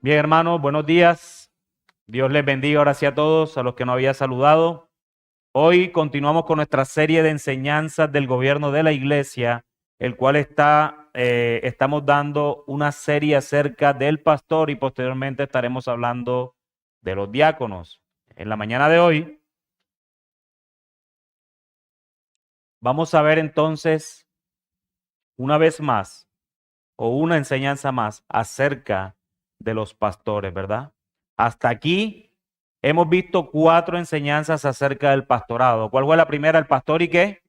Bien, hermanos, buenos días. Dios les bendiga ahora sí a todos, a los que no había saludado. Hoy continuamos con nuestra serie de enseñanzas del gobierno de la iglesia, el cual estamos dando una serie acerca del pastor y posteriormente estaremos hablando de los diáconos. En la mañana de hoy vamos a ver entonces una vez más o una enseñanza más acerca de los pastores, ¿verdad? Hasta aquí hemos visto 4 enseñanzas acerca del pastorado. ¿Cuál fue la primera? El pastor y qué?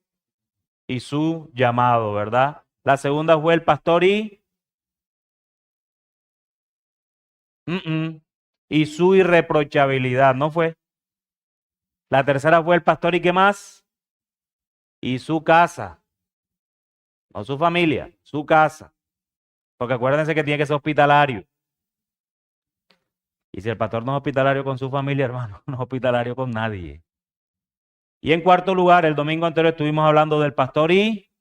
Y su llamado, ¿verdad? La segunda fue el pastor y su irreprochabilidad, ¿no fue? La tercera fue el pastor y qué más? Y su casa, no su familia, su casa. Porque acuérdense que tiene que ser hospitalario. Y si el pastor no es hospitalario con su familia, hermano, no es hospitalario con nadie. Y en cuarto lugar, el domingo anterior estuvimos hablando del pastor y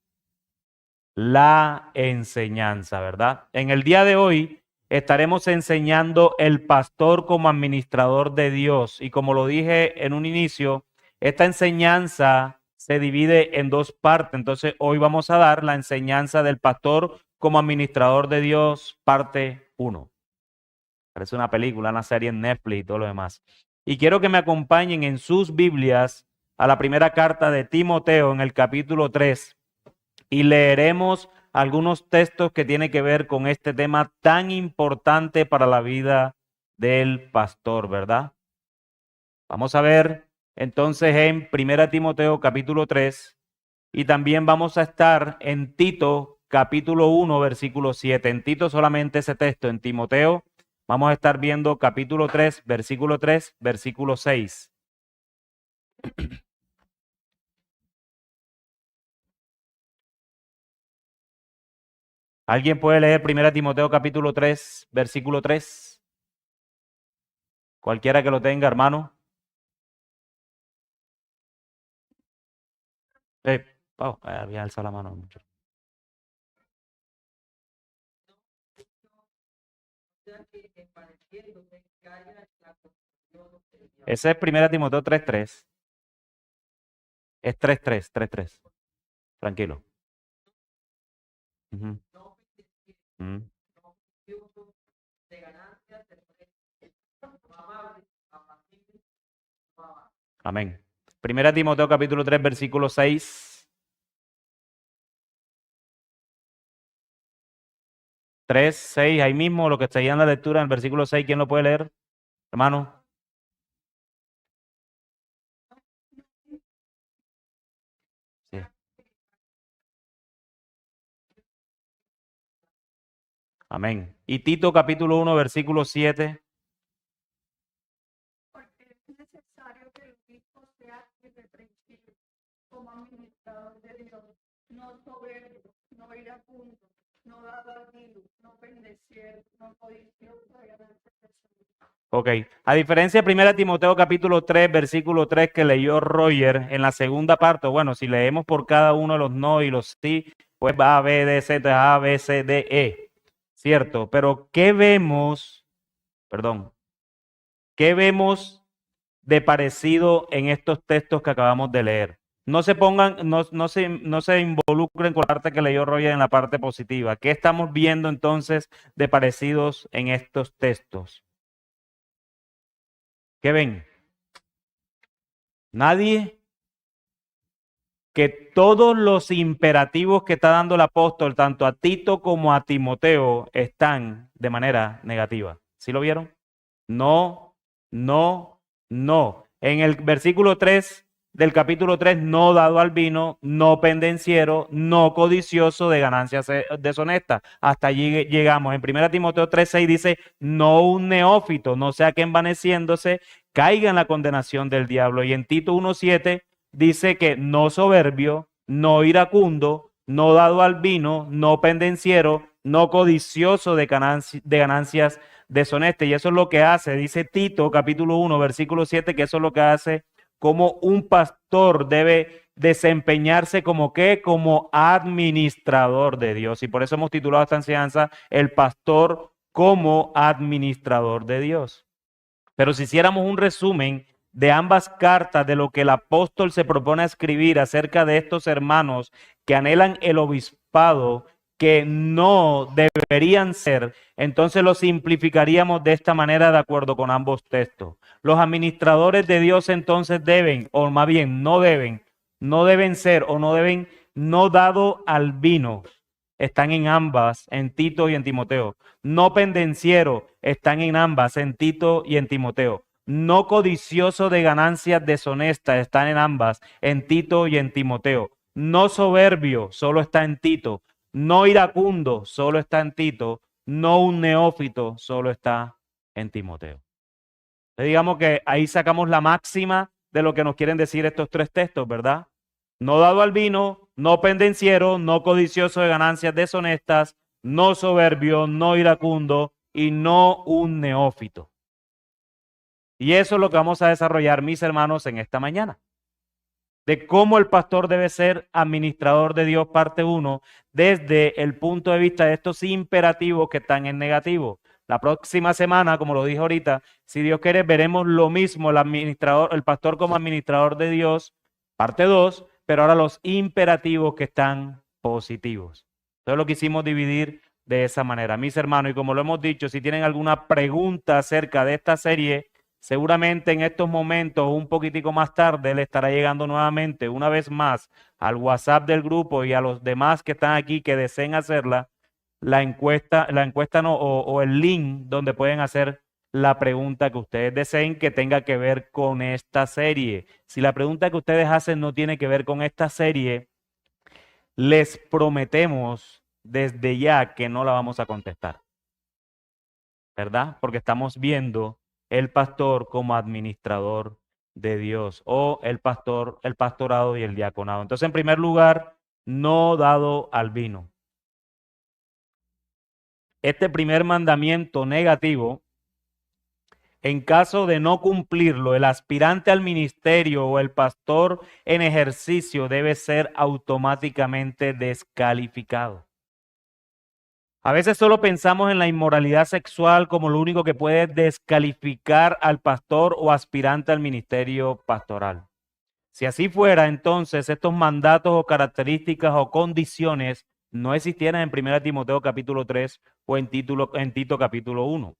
la enseñanza, ¿verdad? En el día de hoy estaremos enseñando el pastor como administrador de Dios. Y como lo dije en un inicio, esta enseñanza se divide en 2 partes. Entonces hoy vamos a dar la enseñanza del pastor como administrador de Dios, parte 1. Parece una película, una serie en Netflix y todo lo demás. Y quiero que me acompañen en sus Biblias a la primera carta de Timoteo en el capítulo 3 y leeremos algunos textos que tienen que ver con este tema tan importante para la vida del pastor, ¿verdad? Vamos a ver entonces en 1 Timoteo capítulo 3 y también vamos a estar en Tito capítulo 1 versículo 7. En Tito solamente ese texto, en Timoteo vamos a estar viendo capítulo 3, versículo 6. ¿Alguien puede leer 1 Timoteo capítulo 3, versículo 3? Cualquiera que lo tenga, hermano. Había alzado la mano mucho. Ese es 1 Timoteo 3:3. Es 3:3. Tranquilo. Ujú. Ujú. Amén. 1 Timoteo capítulo 3, versículo 6. 3, 6, ahí mismo lo que está ahí en la lectura, en el versículo 6, ¿quién lo puede leer? Hermano. Sí. Amén. Y Tito capítulo 1, versículo 7. Porque es necesario que el obispo sea irreprensible, como administrador de Dios, no soberbio, no iracundo, no dado al vino, no pendenciero, no codicioso de ganancias personales. Ok, a diferencia de 1 Timoteo capítulo 3, versículo 3 que leyó Roger, en la segunda parte, bueno, si leemos por cada uno de los no y los sí, pues va A, B, D, Z, A, B, C, D, E, ¿cierto? Pero ¿qué vemos? Perdón, ¿qué vemos de parecido en estos textos que acabamos de leer? No se pongan, no se involucren con la parte que leyó Roger en la parte positiva. ¿Qué estamos viendo entonces de parecidos en estos textos? ¿Qué ven? ¿Nadie? Que todos los imperativos que está dando el apóstol, tanto a Tito como a Timoteo, están de manera negativa. ¿Sí lo vieron? No, no, no. En el versículo 3 del capítulo 3, no dado al vino, no pendenciero, no codicioso de ganancias deshonestas. Hasta allí llegamos. En 1 Timoteo 3:6 dice, no un neófito, no sea que envaneciéndose caiga en la condenación del diablo. Y en Tito 1:7 dice que no soberbio, no iracundo, no dado al vino, no pendenciero, no codicioso de ganancias deshonestas. Y eso es lo que hace, dice Tito capítulo 1, versículo 7, que eso es lo que hace como un pastor debe desempeñarse como qué, como administrador de Dios. Y por eso hemos titulado esta enseñanza, el pastor como administrador de Dios. Pero si hiciéramos un resumen de ambas cartas, de lo que el apóstol se propone a escribir acerca de estos hermanos que anhelan el obispado, que no deberían ser, entonces lo simplificaríamos de esta manera de acuerdo con ambos textos. Los administradores de Dios entonces deben, o más bien no deben ser o no deben, no dado al vino, están en ambas, en Tito y en Timoteo. No pendenciero, están en ambas, en Tito y en Timoteo. No codicioso de ganancias deshonestas, están en ambas, en Tito y en Timoteo. No soberbio, solo está en Tito. No iracundo, solo está en Tito. No un neófito, solo está en Timoteo. Digamos que ahí sacamos la máxima de lo que nos quieren decir estos tres textos, ¿verdad? No dado al vino, no pendenciero, no codicioso de ganancias deshonestas, no soberbio, no iracundo y no un neófito. Y eso es lo que vamos a desarrollar, mis hermanos, en esta mañana. De cómo el pastor debe ser administrador de Dios, parte 1, desde el punto de vista de estos imperativos que están en negativo. La próxima semana, como lo dije ahorita, si Dios quiere, veremos lo mismo, el pastor como administrador de Dios, parte 2, pero ahora los imperativos que están positivos. Entonces lo quisimos dividir de esa manera. Mis hermanos, y como lo hemos dicho, si tienen alguna pregunta acerca de esta serie, seguramente en estos momentos, un poquitico más tarde, le estará llegando nuevamente, una vez más, al WhatsApp del grupo y a los demás que están aquí que deseen hacerla, la encuesta no, o el link donde pueden hacer la pregunta que ustedes deseen que tenga que ver con esta serie. Si la pregunta que ustedes hacen no tiene que ver con esta serie, les prometemos desde ya que no la vamos a contestar, ¿verdad? Porque estamos viendo el pastor como administrador de Dios o el pastorado y el diaconado. Entonces, en primer lugar, no dado al vino. Este primer mandamiento negativo, en caso de no cumplirlo, el aspirante al ministerio o el pastor en ejercicio debe ser automáticamente descalificado. A veces solo pensamos en la inmoralidad sexual como lo único que puede descalificar al pastor o aspirante al ministerio pastoral. Si así fuera, entonces estos mandatos o características o condiciones no existieran en 1 Timoteo capítulo 3 o en Tito capítulo 1.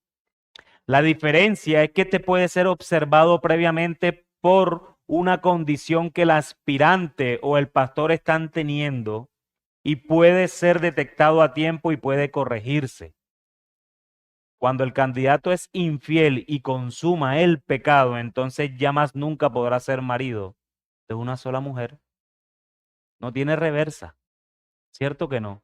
La diferencia es que este puede ser observado previamente por una condición que el aspirante o el pastor están teniendo y puede ser detectado a tiempo y puede corregirse. Cuando el candidato es infiel y consuma el pecado, entonces ya más nunca podrá ser marido de una sola mujer. No tiene reversa, ¿cierto que no?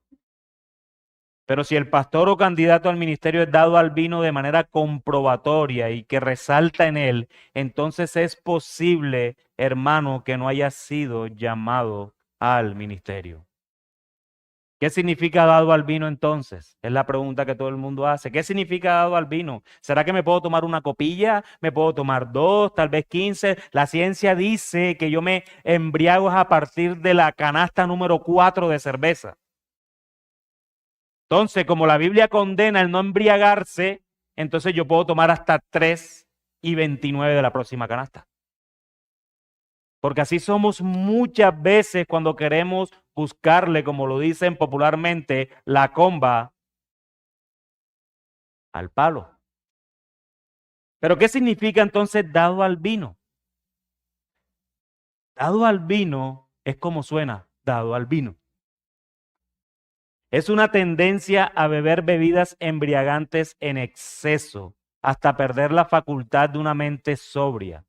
Pero si el pastor o candidato al ministerio es dado al vino de manera comprobatoria y que resalta en él, entonces es posible, hermano, que no haya sido llamado al ministerio. ¿Qué significa dado al vino entonces? Es la pregunta que todo el mundo hace. ¿Qué significa dado al vino? ¿Será que me puedo tomar una copilla? ¿Me puedo tomar 2, tal vez 15? La ciencia dice que yo me embriago a partir de la canasta número 4 de cerveza. Entonces, como la Biblia condena el no embriagarse, entonces yo puedo tomar hasta 3:29 de la próxima canasta. Porque así somos muchas veces cuando queremos buscarle, como lo dicen popularmente, la comba al palo. Pero ¿qué significa entonces dado al vino? Dado al vino es como suena, dado al vino. Es una tendencia a beber bebidas embriagantes en exceso, hasta perder la facultad de una mente sobria.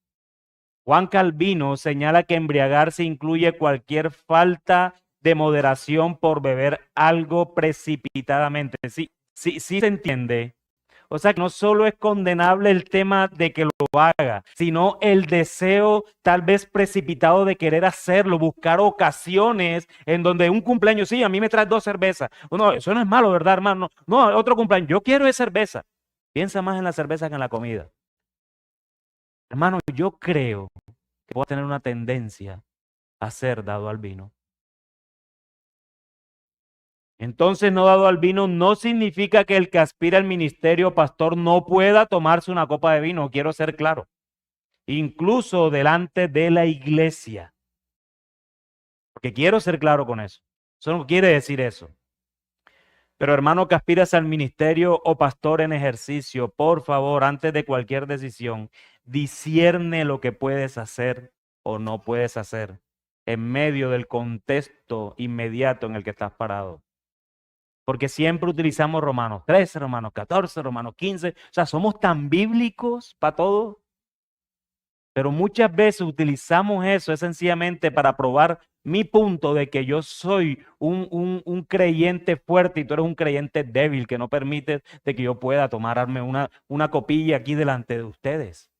Juan Calvino señala que embriagarse incluye cualquier falta de moderación por beber algo precipitadamente. Sí se entiende. O sea, que no solo es condenable el tema de que lo haga, sino el deseo tal vez precipitado de querer hacerlo, buscar ocasiones en donde un cumpleaños, sí, a mí me traes 2 cervezas. No, eso no es malo, ¿verdad, hermano? No, otro cumpleaños, yo quiero esa cerveza. Piensa más en la cerveza que en la comida. Hermano, yo creo que puedo tener una tendencia a ser dado al vino. Entonces, no dado al vino no significa que el que aspira al ministerio pastor no pueda tomarse una copa de vino, quiero ser claro. Incluso delante de la iglesia. Porque quiero ser claro con eso. Eso no quiere decir eso. Pero hermano que aspiras al ministerio o pastor en ejercicio, por favor, antes de cualquier decisión, discierne lo que puedes hacer o no puedes hacer en medio del contexto inmediato en el que estás parado. Porque siempre utilizamos Romanos 13, Romanos 14, Romanos 15. O sea, somos tan bíblicos para todo. Pero muchas veces utilizamos eso sencillamente para probar mi punto de que yo soy un creyente fuerte y tú eres un creyente débil que no permite de que yo pueda tomarme una copilla aquí delante de ustedes.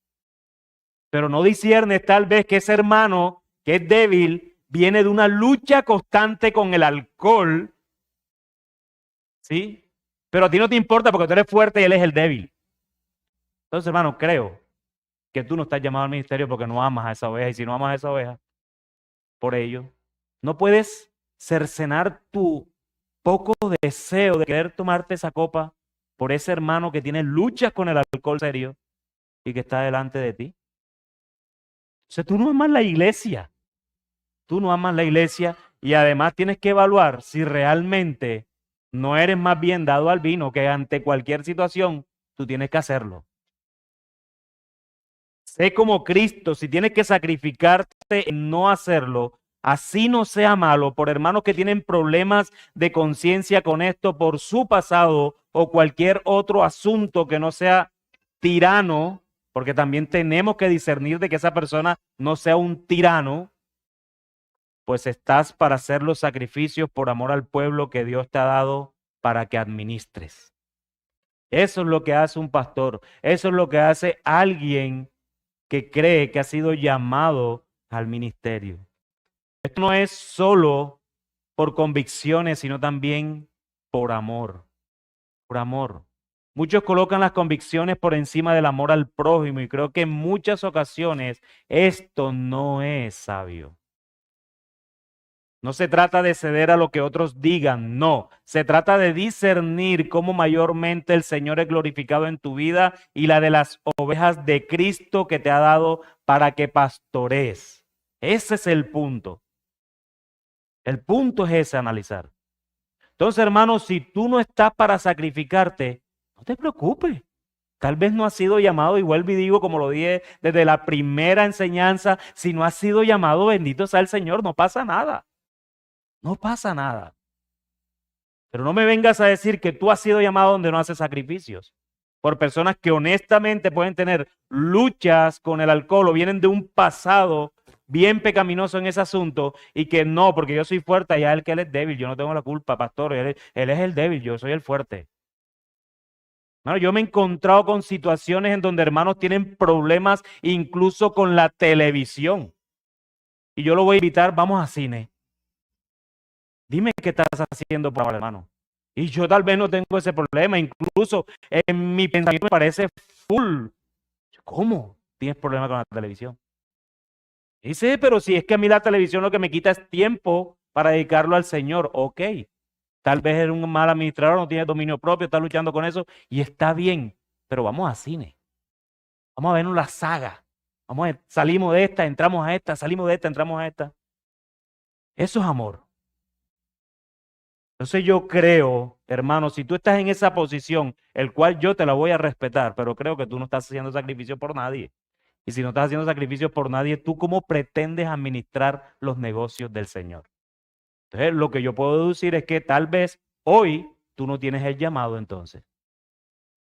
Pero no disciernes tal vez que ese hermano que es débil viene de una lucha constante con el alcohol, ¿sí? Pero a ti no te importa porque tú eres fuerte y él es el débil. Entonces, hermano, creo que tú no estás llamado al ministerio porque no amas a esa oveja. Y si no amas a esa oveja, por ello, no puedes cercenar tu poco deseo de querer tomarte esa copa por ese hermano que tiene luchas con el alcohol serio y que está delante de ti. O sea, tú no amas la iglesia. Tú no amas la iglesia y además tienes que evaluar si realmente no eres más bien dado al vino, que ante cualquier situación tú tienes que hacerlo. Sé como Cristo, si tienes que sacrificarte en no hacerlo, así no sea malo, por hermanos que tienen problemas de conciencia con esto, por su pasado o cualquier otro asunto que no sea tirano, porque también tenemos que discernir de que esa persona no sea un tirano, pues estás para hacer los sacrificios por amor al pueblo que Dios te ha dado para que administres. Eso es lo que hace un pastor, eso es lo que hace alguien que cree que ha sido llamado al ministerio. Esto no es solo por convicciones, sino también por amor. Por amor. Muchos colocan las convicciones por encima del amor al prójimo y creo que en muchas ocasiones esto no es sabio. No se trata de ceder a lo que otros digan, no. Se trata de discernir cómo mayormente el Señor es glorificado en tu vida y la de las ovejas de Cristo que te ha dado para que pastorees. Ese es el punto. El punto es ese, analizar. Entonces, hermanos, si tú no estás para sacrificarte, no te preocupes. Tal vez no has sido llamado, igual y digo como lo dije desde la primera enseñanza, si no has sido llamado, bendito sea el Señor, no pasa nada. No pasa nada. Pero no me vengas a decir que tú has sido llamado donde no haces sacrificios. Por personas que honestamente pueden tener luchas con el alcohol o vienen de un pasado bien pecaminoso en ese asunto y que no, porque yo soy fuerte, allá él que él es débil, yo no tengo la culpa, pastor, él es el débil, yo soy el fuerte. Bueno, yo me he encontrado con situaciones en donde hermanos tienen problemas incluso con la televisión. Y yo lo voy a invitar, vamos a cine. Dime qué estás haciendo por ahora, hermano. Y yo tal vez no tengo ese problema. Incluso en mi pensamiento me parece full. ¿Cómo tienes problema con la televisión? Dice, pero si es que a mí la televisión lo que me quita es tiempo para dedicarlo al Señor. Ok. Tal vez eres un mal administrador, no tienes dominio propio, estás luchando con eso y está bien. Pero vamos a cine. Vamos a vernos la saga. Salimos de esta, entramos a esta, salimos de esta, entramos a esta. Eso es amor. Entonces yo creo, hermano, si tú estás en esa posición, el cual yo te la voy a respetar, pero creo que tú no estás haciendo sacrificio por nadie. Y si no estás haciendo sacrificio por nadie, ¿tú cómo pretendes administrar los negocios del Señor? Entonces, lo que yo puedo deducir es que tal vez hoy tú no tienes el llamado entonces.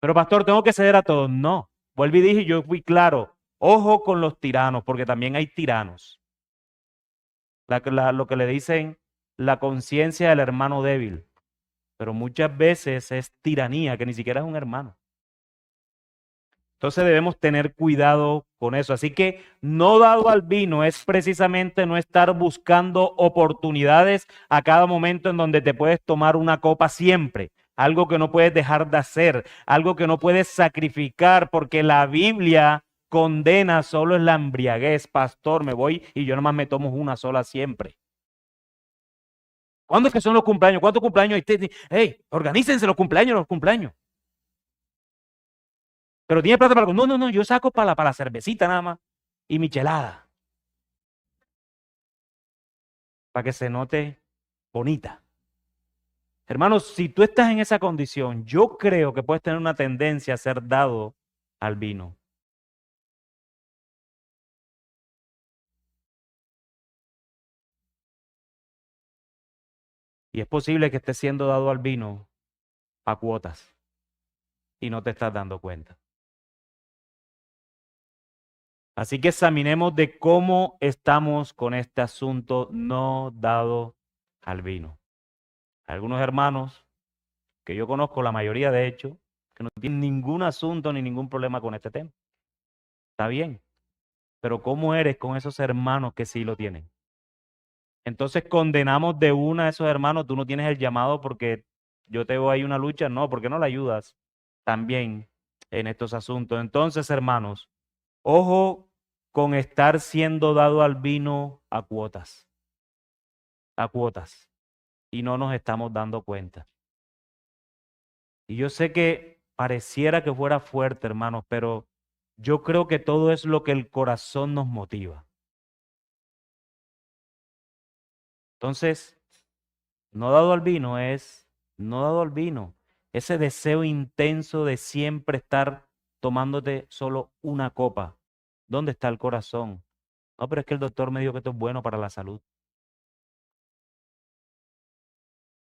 Pero pastor, tengo que ceder a todos. No, vuelvo y dije, yo fui claro, ojo con los tiranos, porque también hay tiranos. Lo que le dicen la conciencia del hermano débil. Pero muchas veces es tiranía, que ni siquiera es un hermano. Entonces debemos tener cuidado con eso. Así que no dado al vino es precisamente no estar buscando oportunidades a cada momento en donde te puedes tomar una copa siempre. Algo que no puedes dejar de hacer, algo que no puedes sacrificar, porque la Biblia condena solo en la embriaguez. Pastor, me voy y yo nomás me tomo una sola siempre. ¿Cuándo es que son los cumpleaños? ¿Cuántos cumpleaños? Hey, organícense los cumpleaños. Pero tiene plata para... No, yo saco para la cervecita nada más y michelada. Para que se note bonita. Hermanos, si tú estás en esa condición, yo creo que puedes tener una tendencia a ser dado al vino. Y es posible que estés siendo dado al vino a cuotas y no te estás dando cuenta. Así que examinemos de cómo estamos con este asunto no dado al vino. Algunos hermanos que yo conozco, la mayoría de hecho, que no tienen ningún asunto ni ningún problema con este tema. Está bien, pero ¿cómo eres con esos hermanos que sí lo tienen? Entonces condenamos de una a esos hermanos, tú no tienes el llamado porque yo te veo ahí una lucha, no, ¿por qué no la ayudas también en estos asuntos? Entonces, hermanos, ojo con estar siendo dado al vino a cuotas, y no nos estamos dando cuenta. Y yo sé que pareciera que fuera fuerte, hermanos, pero yo creo que todo es lo que el corazón nos motiva. Entonces, no dado al vino es no dado al vino. Ese deseo intenso de siempre estar tomándote solo una copa. ¿Dónde está el corazón? No, pero es que el doctor me dijo que esto es bueno para la salud.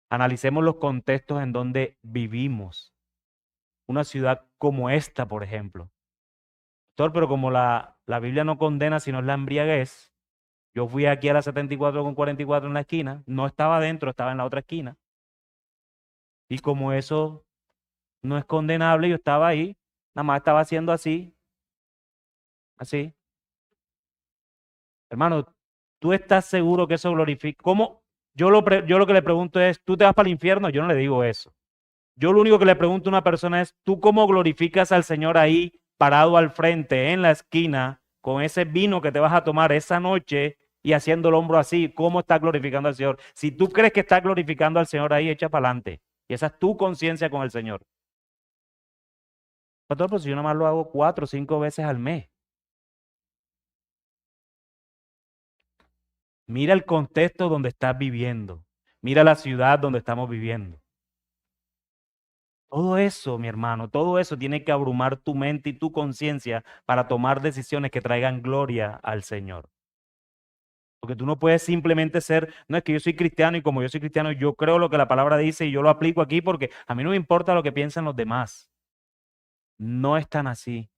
Analicemos los contextos en donde vivimos. Una ciudad como esta, por ejemplo. Doctor, pero como la Biblia no condena sino es la embriaguez, yo fui aquí a la 74 con 44 en la esquina, no estaba adentro, estaba en la otra esquina. Y como eso no es condenable, yo estaba ahí, nada más estaba haciendo así, así. Hermano, ¿tú estás seguro que eso glorifica? ¿Cómo? Yo lo que le pregunto es, ¿tú te vas para el infierno? Yo no le digo eso. Yo lo único que le pregunto a una persona es, ¿tú cómo glorificas al Señor ahí, parado al frente, en la esquina, con ese vino que te vas a tomar esa noche y haciendo el hombro así? ¿Cómo estás glorificando al Señor? Si tú crees que estás glorificando al Señor ahí, echa para adelante. Y esa es tu conciencia con el Señor. Pastor, pues yo nada más lo hago 4 o 5 veces al mes. Mira el contexto donde estás viviendo. Mira la ciudad donde estamos viviendo. Todo eso, mi hermano, todo eso tiene que abrumar tu mente y tu conciencia para tomar decisiones que traigan gloria al Señor. Porque tú no puedes simplemente ser, no es que yo soy cristiano y como yo soy cristiano, yo creo lo que la palabra dice y yo lo aplico aquí porque a mí no me importa lo que piensan los demás. No es tan así.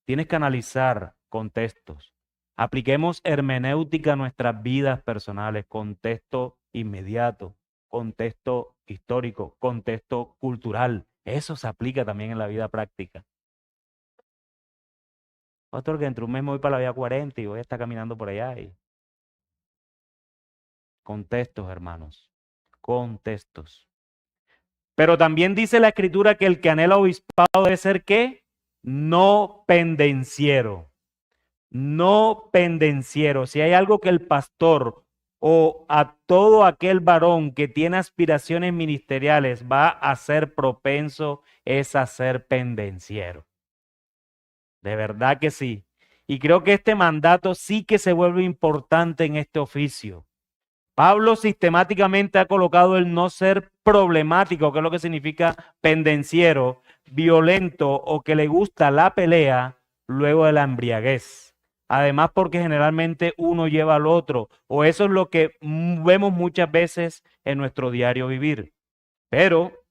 Tienes que analizar contextos. Apliquemos hermenéutica a nuestras vidas personales, contexto inmediato, contexto histórico, contexto cultural. Eso se aplica también en la vida práctica. Pastor, que dentro de un mes me voy para la vía 40 y voy a estar caminando por allá. Contextos, hermanos, contextos. Pero también dice la Escritura que el que anhela obispado debe ser ¿qué? No pendenciero. No pendenciero. Si hay algo que el pastor o a todo aquel varón que tiene aspiraciones ministeriales va a ser propenso, es a ser pendenciero. De verdad que sí. Y creo que este mandato sí que se vuelve importante en este oficio. Pablo sistemáticamente ha colocado el no ser problemático, que es lo que significa pendenciero, violento o que le gusta la pelea luego de la embriaguez. Además, porque generalmente uno lleva al otro, o eso es lo que vemos muchas veces en nuestro diario vivir. Pero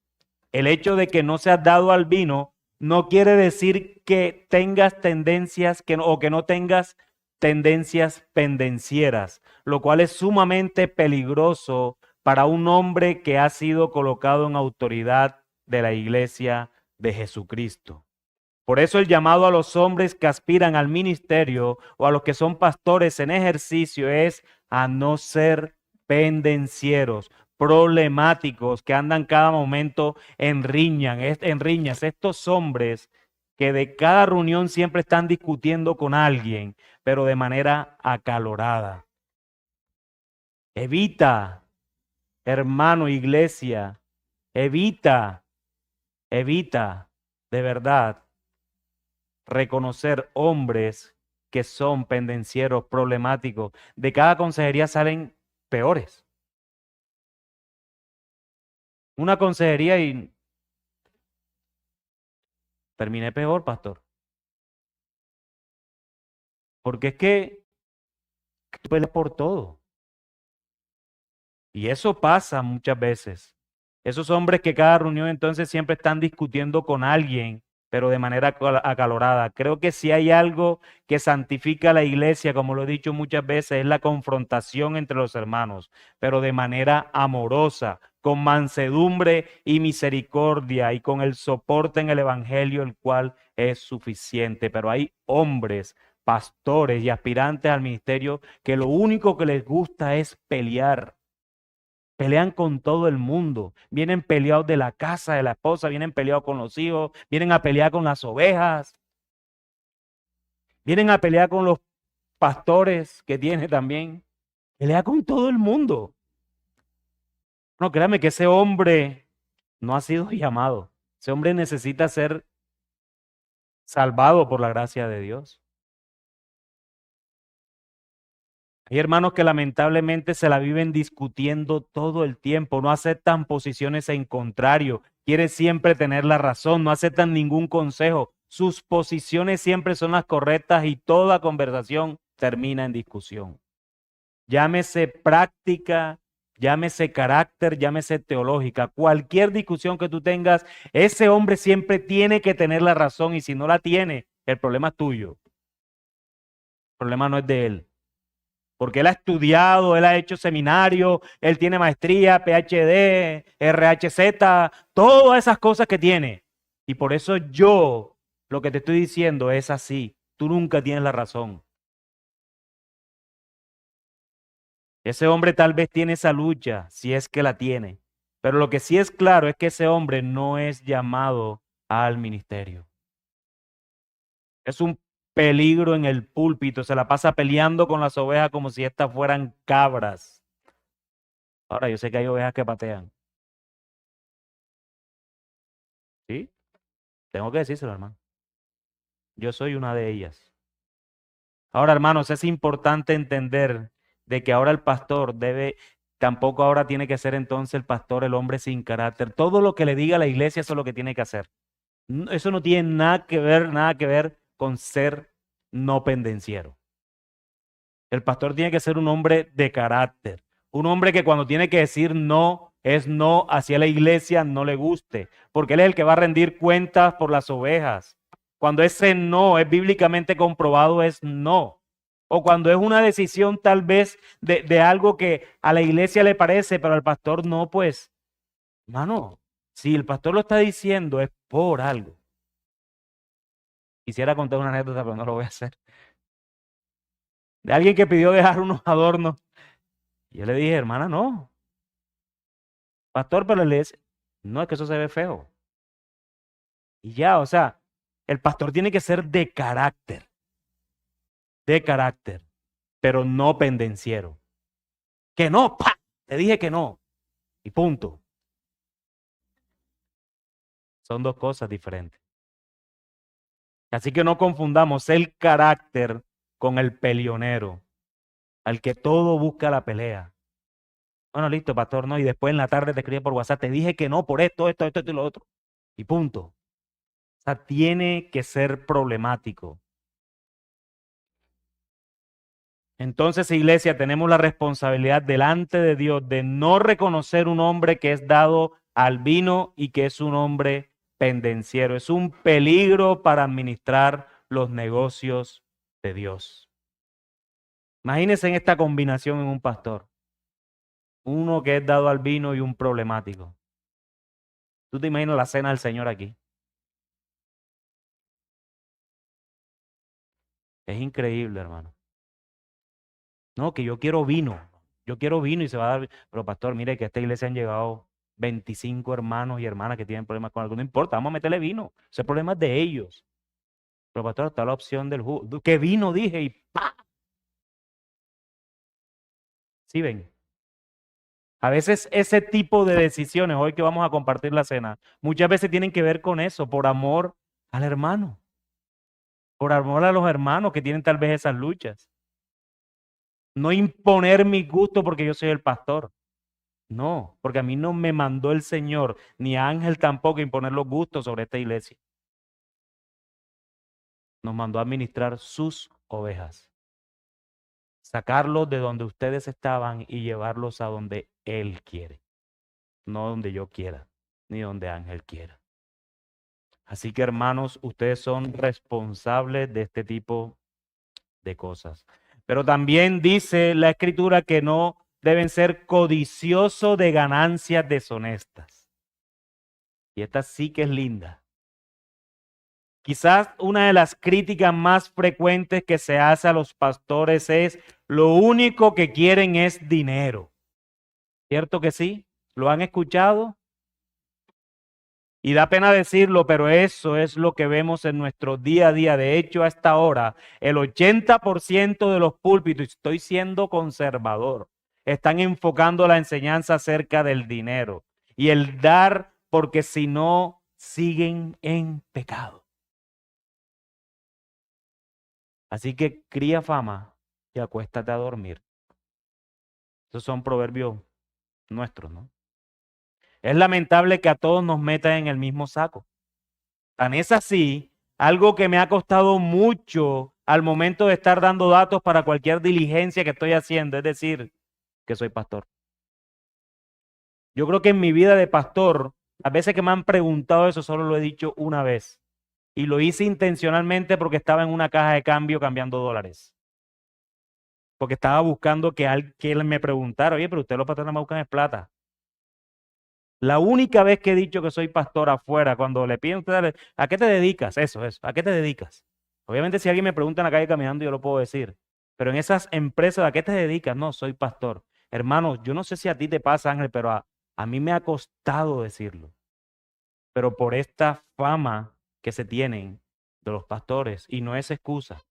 el hecho de que no seas dado al vino no quiere decir que tengas tendencias o que no tengas tendencias pendencieras, lo cual es sumamente peligroso para un hombre que ha sido colocado en autoridad de la iglesia de Jesucristo. Por eso el llamado a los hombres que aspiran al ministerio o a los que son pastores en ejercicio es a no ser pendencieros, problemáticos, que andan cada momento en riñas. Estos hombres que de cada reunión siempre están discutiendo con alguien, pero de manera acalorada. Evita Hermano, iglesia, evita de verdad reconocer hombres que son pendencieros, problemáticos. De cada consejería salen peores. Una consejería y terminé peor, pastor. Porque es que tú peleas por todo. Y eso pasa muchas veces. Esos hombres que cada reunión entonces siempre están discutiendo con alguien, pero de manera acalorada. Creo que si hay algo que santifica a la iglesia, como lo he dicho muchas veces, es la confrontación entre los hermanos, pero de manera amorosa, con mansedumbre y misericordia y con el soporte en el evangelio, el cual es suficiente. Pero hay hombres, pastores y aspirantes al ministerio que lo único que les gusta es pelear. Pelean con todo el mundo. Vienen peleados de la casa de la esposa, vienen peleados con los hijos, vienen a pelear con las ovejas, vienen a pelear con los pastores que tiene también. Pelea con todo el mundo. No, créame que ese hombre no ha sido llamado. Ese hombre necesita ser salvado por la gracia de Dios. Hay hermanos que lamentablemente se la viven discutiendo todo el tiempo, no aceptan posiciones en contrario, quieren siempre tener la razón, no aceptan ningún consejo. Sus posiciones siempre son las correctas y toda conversación termina en discusión. Llámese práctica, llámese carácter, llámese teológica. Cualquier discusión que tú tengas, ese hombre siempre tiene que tener la razón y si no la tiene, el problema es tuyo. El problema no es de él. Porque él ha estudiado, él ha hecho seminario, él tiene maestría, PhD, RHZ, todas esas cosas que tiene. Y por eso yo lo que te estoy diciendo es así. Tú nunca tienes la razón. Ese hombre tal vez tiene esa lucha, si es que la tiene. Pero lo que sí es claro es que ese hombre no es llamado al ministerio. Es un peligro en el púlpito, se la pasa peleando con las ovejas como si estas fueran cabras. Ahora, yo sé que hay ovejas que patean. ¿Sí? Tengo que decírselo, hermano. Yo soy una de ellas. Ahora, hermanos, es importante entender de que ahora el pastor tampoco ahora tiene que ser entonces el pastor el hombre sin carácter. Todo lo que le diga la iglesia, eso es lo que tiene que hacer. Eso no tiene nada que ver con ser no pendenciero. El pastor tiene que ser un hombre de carácter. Un hombre que cuando tiene que decir no, es no hacia la iglesia, no le guste. Porque él es el que va a rendir cuentas por las ovejas. Cuando ese no es bíblicamente comprobado, es no. O cuando es una decisión tal vez de algo que a la iglesia le parece, pero al pastor no, pues, hermano, si el pastor lo está diciendo es por algo. Quisiera contar una anécdota, pero no lo voy a hacer. De alguien que pidió dejar unos adornos. Y yo le dije, hermana, no. Pastor, pero le dice, no, es que eso se ve feo. Y ya, o sea, el pastor tiene que ser de carácter, pero no pendenciero. Que no, ¡pa! Te dije que no. Y punto. Son dos cosas diferentes. Así que no confundamos el carácter con el peleonero, al que todo busca la pelea. Bueno, listo, pastor, no. Y después en la tarde te escribe por WhatsApp, te dije que no por esto y lo otro. Y punto. O sea, tiene que ser problemático. Entonces, iglesia, tenemos la responsabilidad delante de Dios de no reconocer un hombre que es dado al vino y que es un hombre pendenciero. Es un peligro para administrar los negocios de Dios. Imagínense en esta combinación en un pastor. Uno que es dado al vino y un problemático. ¿Tú te imaginas la cena del Señor aquí? Es increíble, hermano. No, que yo quiero vino. Yo quiero vino y se va a dar. Pero pastor, mire que a esta iglesia han llegado 25 hermanos y hermanas que tienen problemas con algo. No importa, vamos a meterle vino. Ese problema es de ellos. Pero pastor, está la opción del jugo. ¿Qué vino? Dije y ¡pa! ¿Sí ven? A veces ese tipo de decisiones, hoy que vamos a compartir la cena, muchas veces tienen que ver con eso, por amor al hermano, por amor a los hermanos que tienen tal vez esas luchas. No imponer mi gusto porque yo soy el pastor. No, porque a mí no me mandó el Señor, ni a Ángel tampoco, a imponer los gustos sobre esta iglesia. Nos mandó a administrar sus ovejas. Sacarlos de donde ustedes estaban y llevarlos a donde Él quiere. No donde yo quiera, ni donde Ángel quiera. Así que hermanos, ustedes son responsables de este tipo de cosas. Pero también dice la Escritura que no deben ser codiciosos de ganancias deshonestas. Y esta sí que es linda. Quizás una de las críticas más frecuentes que se hace a los pastores es: lo único que quieren es dinero. ¿Cierto que sí? ¿Lo han escuchado? Y da pena decirlo, pero eso es lo que vemos en nuestro día a día. De hecho, hasta ahora, el 80% de los púlpitos, estoy siendo conservador, están enfocando la enseñanza acerca del dinero y el dar, porque si no, siguen en pecado. Así que cría fama y acuéstate a dormir. Esos son proverbios nuestros, ¿no? Es lamentable que a todos nos metan en el mismo saco. Tan es así, algo que me ha costado mucho al momento de estar dando datos para cualquier diligencia que estoy haciendo, es decir, que soy pastor. Yo creo que en mi vida de pastor, a veces que me han preguntado eso, solo lo he dicho una vez. Y lo hice intencionalmente porque estaba en una caja de cambio cambiando dólares. Porque estaba buscando que alguien me preguntara: oye, pero ustedes los pastores me buscan es plata. La única vez que he dicho que soy pastor afuera, cuando le piden a ustedes: ¿a qué te dedicas? Eso, ¿a qué te dedicas? Obviamente si alguien me pregunta en la calle caminando, yo lo puedo decir. Pero en esas empresas, ¿a qué te dedicas? No, soy pastor. Hermanos, yo no sé si a ti te pasa, Ángel, pero a mí me ha costado decirlo. Pero por esta fama que se tienen de los pastores, y no es excusa.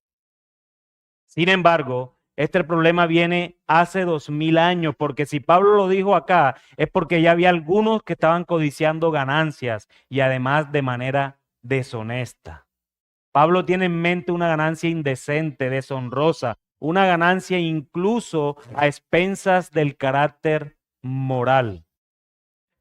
Sin embargo, este problema viene hace 2000 años, porque si Pablo lo dijo acá, es porque ya había algunos que estaban codiciando ganancias y además de manera deshonesta. Pablo tiene en mente una ganancia indecente, deshonrosa, una ganancia incluso a expensas del carácter moral.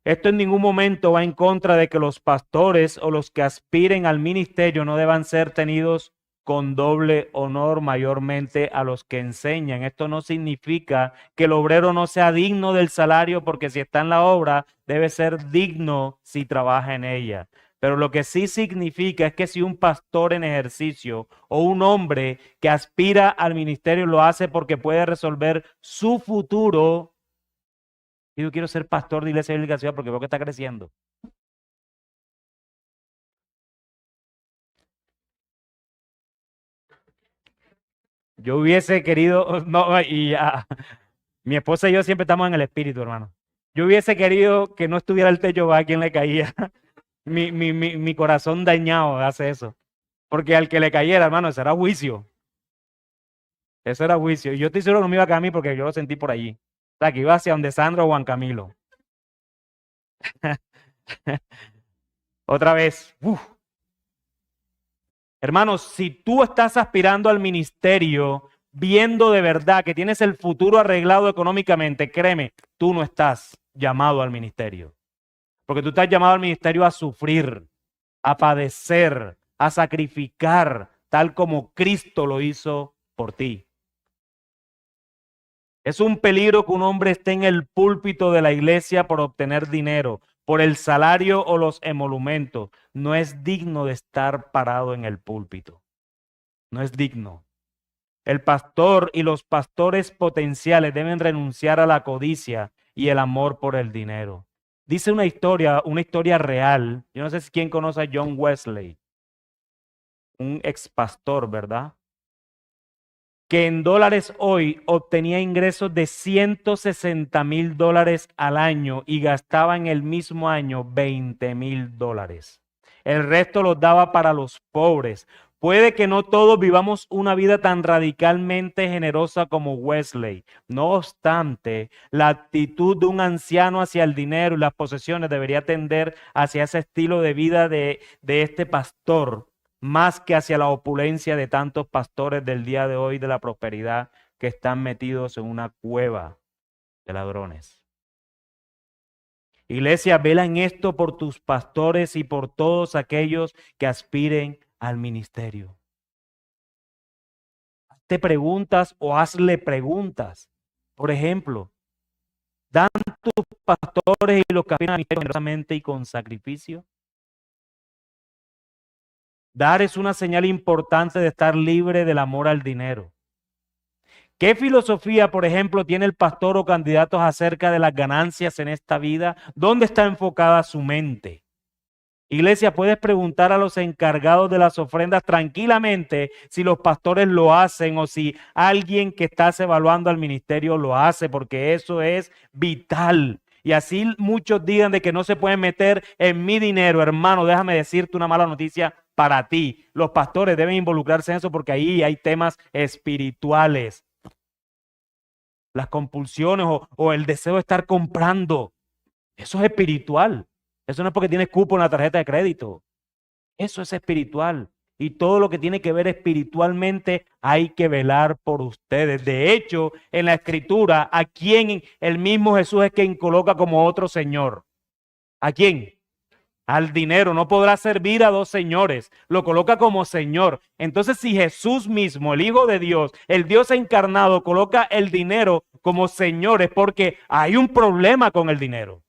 Esto en ningún momento va en contra de que los pastores o los que aspiren al ministerio no deban ser tenidos con doble honor, mayormente a los que enseñan. Esto no significa que el obrero no sea digno del salario, porque si está en la obra, debe ser digno si trabaja en ella. Pero lo que sí significa es que si un pastor en ejercicio o un hombre que aspira al ministerio lo hace porque puede resolver su futuro. Yo quiero ser pastor de iglesia bíblica ciudad porque veo que está creciendo. Yo hubiese querido, no, y mi esposa y yo siempre estamos en el espíritu, hermano. Yo hubiese querido que no estuviera el techo a quien le caía. Mi corazón dañado hace eso. Porque al que le cayera, hermano, ese era juicio. Eso era juicio. Y yo estoy seguro que no me iba a caer a mí porque yo lo sentí por allí. O sea, que iba hacia donde Sandro o Juan Camilo. Otra vez. Hermanos, si tú estás aspirando al ministerio, viendo de verdad que tienes el futuro arreglado económicamente, créeme, tú no estás llamado al ministerio. Porque tú estás llamado al ministerio a sufrir, a padecer, a sacrificar, tal como Cristo lo hizo por ti. Es un peligro que un hombre esté en el púlpito de la iglesia por obtener dinero, por el salario o los emolumentos. No es digno de estar parado en el púlpito. No es digno. El pastor y los pastores potenciales deben renunciar a la codicia y el amor por el dinero. Dice una historia real. Yo no sé si quién conoce a John Wesley, un ex pastor, ¿verdad? Que en dólares hoy obtenía ingresos de $160,000 al año y gastaba en el mismo año $20,000. El resto los daba para los pobres. Puede que no todos vivamos una vida tan radicalmente generosa como Wesley. No obstante, la actitud de un anciano hacia el dinero y las posesiones debería tender hacia ese estilo de vida de este pastor, más que hacia la opulencia de tantos pastores del día de hoy de la prosperidad que están metidos en una cueva de ladrones. Iglesia, vela en esto por tus pastores y por todos aquellos que aspiren al ministerio. Hazte preguntas o hazle preguntas. Por ejemplo, ¿dan tus pastores y los que aspiran al ministerio generosamente y con sacrificio? Dar es una señal importante de estar libre del amor al dinero. ¿Qué filosofía, por ejemplo, tiene el pastor o candidatos acerca de las ganancias en esta vida? ¿Dónde está enfocada su mente? Iglesia, puedes preguntar a los encargados de las ofrendas tranquilamente si los pastores lo hacen o si alguien que estás evaluando al ministerio lo hace, porque eso es vital. Y así muchos digan de que no se pueden meter en mi dinero. Hermano, déjame decirte una mala noticia para ti. Los pastores deben involucrarse en eso porque ahí hay temas espirituales. Las compulsiones o el deseo de estar comprando. Eso es espiritual. Eso no es porque tienes cupo en la tarjeta de crédito. Eso es espiritual. Y todo lo que tiene que ver espiritualmente hay que velar por ustedes. De hecho, en la Escritura, ¿a quién el mismo Jesús es quien coloca como otro Señor? ¿A quién? Al dinero. No podrá servir a dos señores. Lo coloca como Señor. Entonces, si Jesús mismo, el Hijo de Dios, el Dios encarnado, coloca el dinero como Señor, es porque hay un problema con el dinero.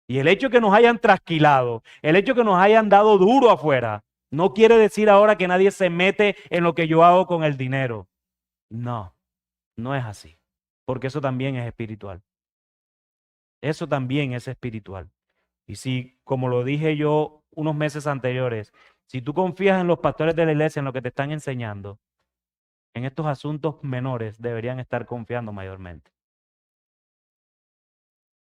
Y el hecho que nos hayan trasquilado, el hecho que nos hayan dado duro afuera, no quiere decir ahora que nadie se mete en lo que yo hago con el dinero. No, no es así. Porque eso también es espiritual. Eso también es espiritual. Y si, como lo dije yo unos meses anteriores, si tú confías en los pastores de la iglesia, en lo que te están enseñando, en estos asuntos menores deberían estar confiando mayormente.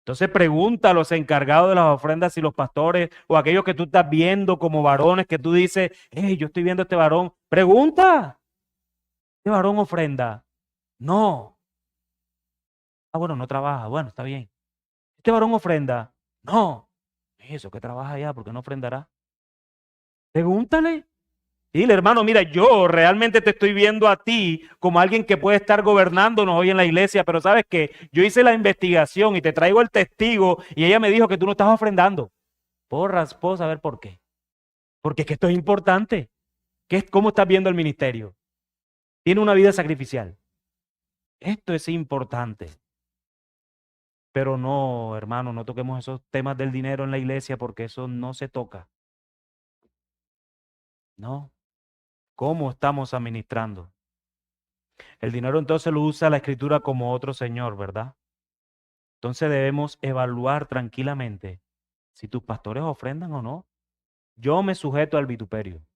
Entonces pregunta a los encargados de las ofrendas y los pastores o aquellos que tú estás viendo como varones que tú dices, hey, yo estoy viendo a este varón. Pregunta, ¿este varón ofrenda? No. Ah, bueno, no trabaja. Bueno, está bien. ¿Este varón ofrenda? No. Eso que trabaja allá, ¿por qué no ofrendará? Pregúntale. Dile, hermano, mira, yo realmente te estoy viendo a ti como alguien que puede estar gobernándonos hoy en la iglesia, pero sabes que yo hice la investigación y te traigo el testigo y ella me dijo que tú no estás ofrendando. Puedo saber por qué. Porque es que esto es importante. ¿Cómo estás viendo el ministerio? Tiene una vida sacrificial. Esto es importante. Pero no, hermano, no toquemos esos temas del dinero en la iglesia porque eso no se toca. No. ¿Cómo estamos administrando? El dinero entonces lo usa la escritura como otro señor, ¿verdad? Entonces debemos evaluar tranquilamente si tus pastores ofrendan o no. Yo me sujeto al vituperio.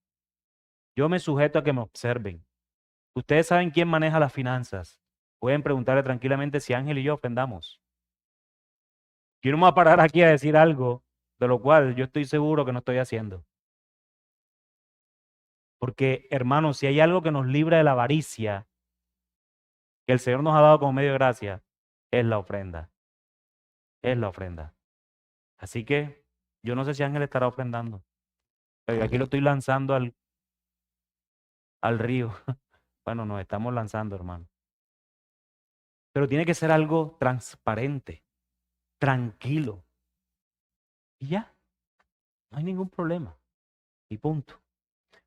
Yo me sujeto a que me observen. Ustedes saben quién maneja las finanzas. Pueden preguntarle tranquilamente si Ángel y yo ofrendamos. Yo no me voy a parar aquí a decir algo de lo cual yo estoy seguro que no estoy haciendo. Porque, hermanos, si hay algo que nos libra de la avaricia, que el Señor nos ha dado como medio de gracia, es la ofrenda. Es la ofrenda. Así que yo no sé si Ángel estará ofrendando. Pero aquí lo estoy lanzando al río. Bueno, nos estamos lanzando, hermano. Pero tiene que ser algo transparente, tranquilo. Y ya, no hay ningún problema. Y punto.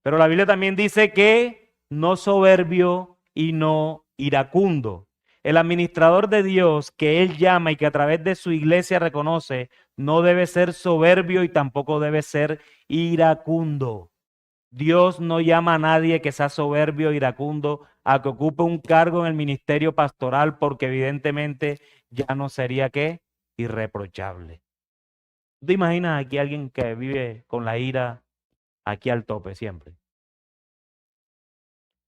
Pero la Biblia también dice que no soberbio y no iracundo. El administrador de Dios que Él llama y que a través de su iglesia reconoce, no debe ser soberbio y tampoco debe ser iracundo. Dios no llama a nadie que sea soberbio, iracundo, a que ocupe un cargo en el ministerio pastoral, porque evidentemente ya no sería ¿qué? Irreprochable. ¿Tú te imaginas aquí a alguien que vive con la ira aquí al tope siempre?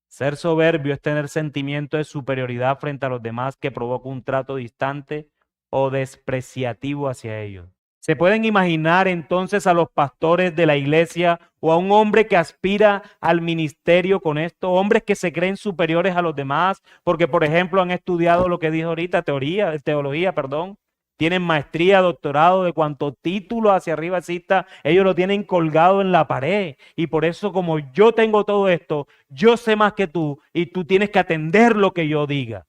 Ser soberbio es tener sentimiento de superioridad frente a los demás que provoca un trato distante o despreciativo hacia ellos. ¿Se pueden imaginar entonces a los pastores de la iglesia o a un hombre que aspira al ministerio con esto? Hombres que se creen superiores a los demás porque, por ejemplo, han estudiado lo que dijo ahorita, teología, perdón. Tienen maestría, doctorado, de cuanto título hacia arriba exista, ellos lo tienen colgado en la pared. Y por eso, como yo tengo todo esto, yo sé más que tú y tú tienes que atender lo que yo diga.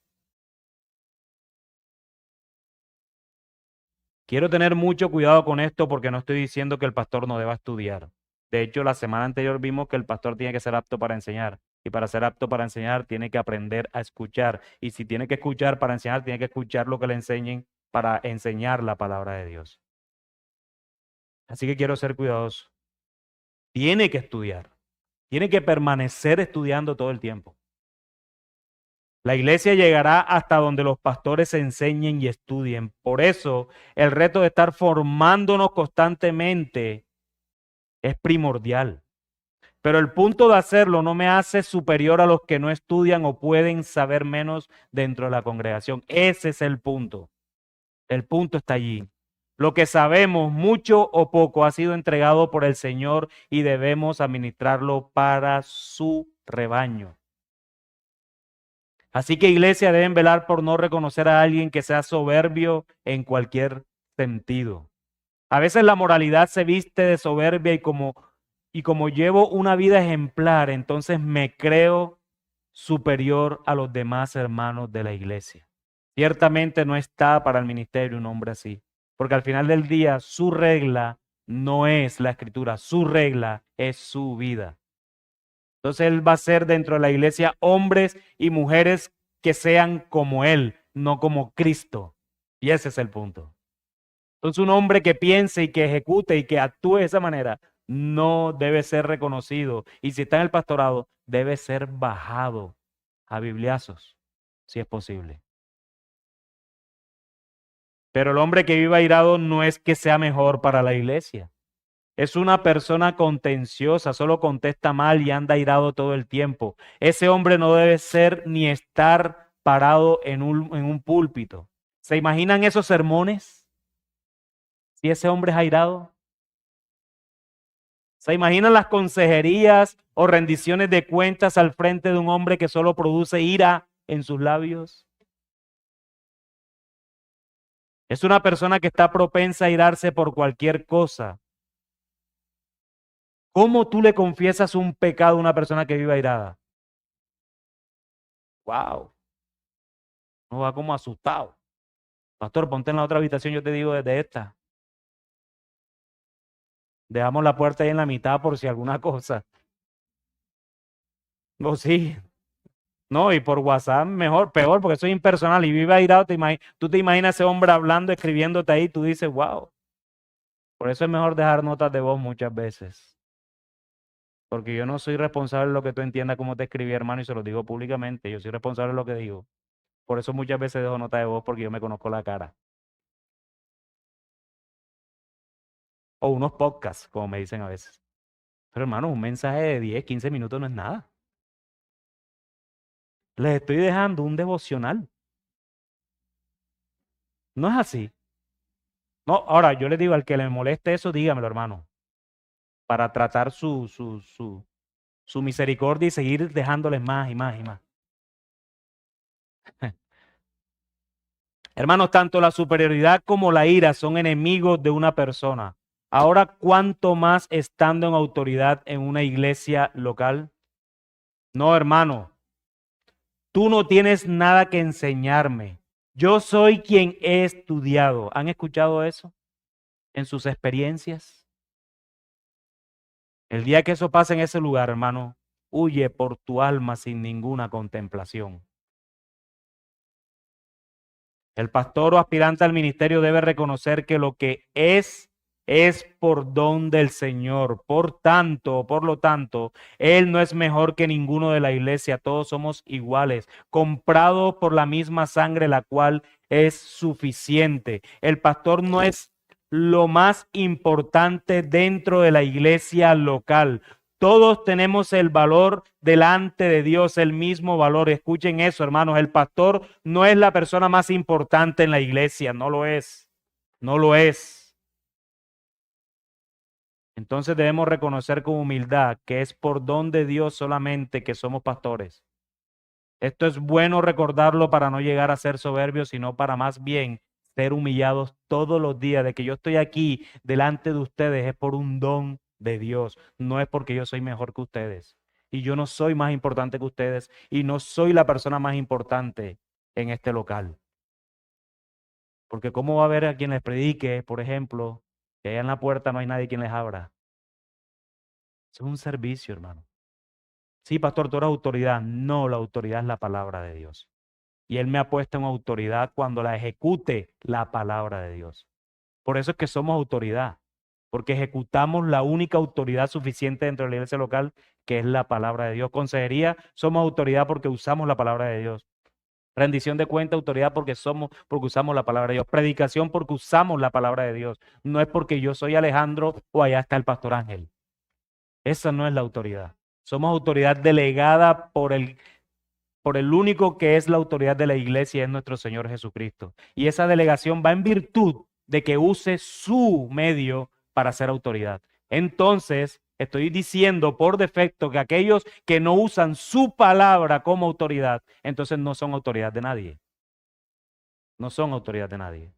Quiero tener mucho cuidado con esto porque no estoy diciendo que el pastor no deba estudiar. De hecho, la semana anterior vimos que el pastor tiene que ser apto para enseñar. Y para ser apto para enseñar, tiene que aprender a escuchar. Y si tiene que escuchar para enseñar, tiene que escuchar lo que le enseñen para enseñar la palabra de Dios. Así que quiero ser cuidadoso. Tiene que estudiar. Tiene que permanecer estudiando todo el tiempo. La iglesia llegará hasta donde los pastores enseñen y estudien. Por eso, el reto de estar formándonos constantemente es primordial. Pero el punto de hacerlo no me hace superior a los que no estudian o pueden saber menos dentro de la congregación. Ese es el punto. El punto está allí. Lo que sabemos, mucho o poco, ha sido entregado por el Señor y debemos administrarlo para su rebaño. Así que, iglesia, deben velar por no reconocer a alguien que sea soberbio en cualquier sentido. A veces la moralidad se viste de soberbia y como llevo una vida ejemplar, entonces me creo superior a los demás hermanos de la iglesia. Ciertamente no está para el ministerio un hombre así, porque al final del día su regla no es la escritura, su regla es su vida. Entonces él va a ser dentro de la iglesia hombres y mujeres que sean como él, no como Cristo. Y ese es el punto. Entonces un hombre que piense y que ejecute y que actúe de esa manera no debe ser reconocido. Y si está en el pastorado, debe ser bajado a bibliazos, si es posible. Pero el hombre que viva airado no es que sea mejor para la iglesia. Es una persona contenciosa, solo contesta mal y anda airado todo el tiempo. Ese hombre no debe ser ni estar parado en un púlpito. ¿Se imaginan esos sermones? Si ese hombre es airado. ¿Se imaginan las consejerías o rendiciones de cuentas al frente de un hombre que solo produce ira en sus labios? Es una persona que está propensa a irarse por cualquier cosa. ¿Cómo tú le confiesas un pecado a una persona que vive airada? Wow. No va como asustado. Pastor, ponte en la otra habitación, yo te digo desde esta. Dejamos la puerta ahí en la mitad por si alguna cosa. No, sí. No, y por WhatsApp mejor, peor, porque eso es impersonal y vive airado. Tú te imaginas a ese hombre hablando, escribiéndote ahí, tú dices, wow. Por eso es mejor dejar notas de voz muchas veces. Porque yo no soy responsable de lo que tú entiendas cómo te escribí, hermano, y se lo digo públicamente. Yo soy responsable de lo que digo. Por eso muchas veces dejo nota de voz porque yo me conozco la cara. O unos podcasts, como me dicen a veces. Pero hermano, un mensaje de 10, 15 minutos no es nada. Les estoy dejando un devocional. No es así. No, ahora yo les digo, al que le moleste eso, dígamelo, hermano. Para tratar su misericordia y seguir dejándoles más y más y más. Hermanos, tanto la superioridad como la ira son enemigos de una persona. Ahora, ¿cuánto más estando en autoridad en una iglesia local? No, hermano, tú no tienes nada que enseñarme. Yo soy quien he estudiado. ¿Han escuchado eso en sus experiencias? El día que eso pase en ese lugar, hermano, huye por tu alma sin ninguna contemplación. El pastor o aspirante al ministerio debe reconocer que lo que es por don del Señor. Por lo tanto, Él no es mejor que ninguno de la iglesia. Todos somos iguales, comprados por la misma sangre, la cual es suficiente. El pastor no es lo más importante dentro de la iglesia local. Todos tenemos el valor delante de Dios, el mismo valor. Escuchen eso, hermanos. El pastor no es la persona más importante en la iglesia, no lo es. No lo es. Entonces debemos reconocer con humildad que es por don de Dios solamente que somos pastores. Esto es bueno recordarlo para no llegar a ser soberbios, sino para más bien ser humillados todos los días. De que yo estoy aquí delante de ustedes es por un don de Dios, no es porque yo soy mejor que ustedes. Y yo no soy más importante que ustedes y no soy la persona más importante en este local. Porque ¿cómo va a haber a quien les predique, por ejemplo, que allá en la puerta no hay nadie quien les abra? Eso es un servicio, hermano. Sí, pastor, tú eres autoridad. No, la autoridad es la palabra de Dios. Y Él me ha puesto en autoridad cuando la ejecute la palabra de Dios. Por eso es que somos autoridad, porque ejecutamos la única autoridad suficiente dentro de la iglesia local, que es la palabra de Dios. Consejería, somos autoridad porque usamos la palabra de Dios. Rendición de cuenta, autoridad porque usamos la palabra de Dios. Predicación porque usamos la palabra de Dios. No es porque yo soy Alejandro o allá está el pastor Ángel. Esa no es la autoridad. Somos autoridad delegada por el único que es la autoridad de la iglesia, es nuestro Señor Jesucristo. Y esa delegación va en virtud de que use su medio para ser autoridad. Entonces, estoy diciendo por defecto que aquellos que no usan su palabra como autoridad, entonces no son autoridad de nadie. No son autoridad de nadie.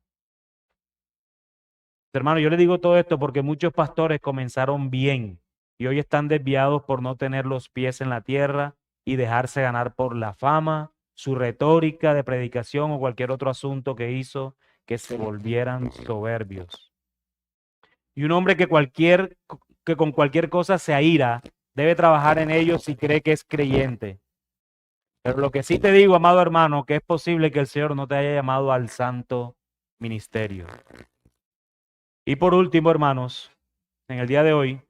Hermano, yo le digo todo esto porque muchos pastores comenzaron bien y hoy están desviados por no tener los pies en la tierra y dejarse ganar por la fama, su retórica de predicación o cualquier otro asunto que hizo que se volvieran soberbios. Y un hombre que con cualquier cosa se aira, debe trabajar en ello si cree que es creyente. Pero lo que sí te digo, amado hermano, que es posible que el Señor no te haya llamado al santo ministerio. Y por último, hermanos, en el día de hoy,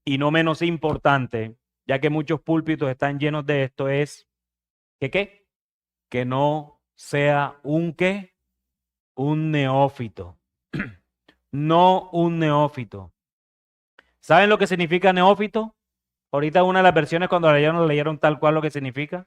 y no menos importante, ya que muchos púlpitos están llenos de esto, es que ¿qué? Que no sea un ¿qué? Un neófito. No un neófito. ¿Saben lo que significa neófito? Ahorita una de las versiones cuando lo leyeron tal cual lo que significa.